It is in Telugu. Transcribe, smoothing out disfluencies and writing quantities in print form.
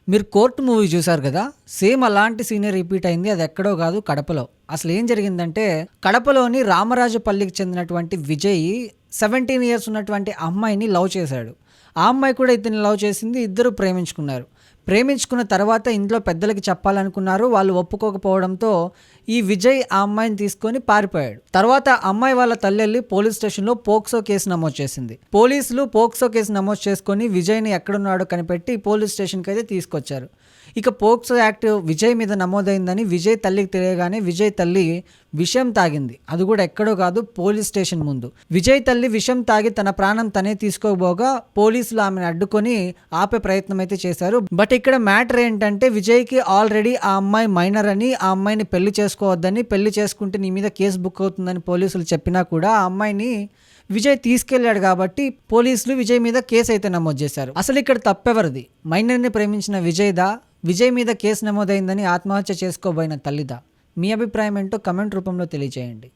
మీరు 'కోర్ట్' మూవీ చూసారు కదా! సేమ్ అలాంటి సీనే రిపీట్ అయింది. అది ఎక్కడో కాదు కడపలో. అసలు ఏం జరిగిందంటే కడపలోని రామరాజుపల్లికి చెందినటువంటి విజయ్ 17 ఇయర్స్ ఉన్నటువంటి అమ్మాయిని లవ్ చేశాడు. ఆ అమ్మాయి కూడా ఇతన్ని లవ్ చేసింది. ఇద్దరు ప్రేమించుకున్నారు. ప్రేమించుకున్న తర్వాత ఇంట్లో పెద్దలకి చెప్పాలనుకున్నారు. వాళ్ళు ఒప్పుకోకపోవడంతో ఈ విజయ్ ఆ అమ్మాయిని తీసుకొని పారిపోయాడు. తర్వాత అమ్మాయి వాళ్ళ తల్లెళ్ళి పోలీస్ స్టేషన్లో పోక్సో కేసు నమోదు చేసింది. పోలీసులు పోక్సో కేసు నమోదు చేసుకొని విజయ్ని ఎక్కడున్నాడో కనిపెట్టి పోలీస్ స్టేషన్కి అయితే తీసుకొచ్చారు. ఇక పోక్సో యాక్ట్ విజయ్ మీద నమోదైందని విజయ్ తల్లికి తెలియగానే విజయ్ తల్లి విషం తాగింది. అది కూడా ఎక్కడో కాదు, పోలీస్ స్టేషన్ ముందు. విజయ్ తల్లి విషం తాగి తన ప్రాణం తనే తీసుకోబోగా పోలీసులు ఆమెను అడ్డుకొని ఆపే ప్రయత్నం అయితే చేశారు. బట్ ఇక్కడ మ్యాటర్ ఏంటంటే విజయ్కి ఆల్రెడీ ఆ అమ్మాయి మైనర్ అని, ఆ అమ్మాయిని పెళ్లి చేసుకోవద్దని, పెళ్లి చేసుకుంటే నీ మీద కేసు బుక్ అవుతుందని పోలీసులు చెప్పినా కూడా ఆ అమ్మాయిని విజయ్ తీసుకెళ్లాడు కాబట్టి పోలీసులు విజయ్ మీద కేసు అయితే నమోదు చేశారు. అసలు ఇక్కడ తప్పెవరిది? మైనర్ని ప్రేమించిన విజయ్దా? విజయ్ మీద కేసు నమోదైందని ఆత్మహత్య చేసుకోబోయిన తల్లిదా? మీ అభిప్రాయం ఏంటో కమెంట్ రూపంలో తెలియజేయండి.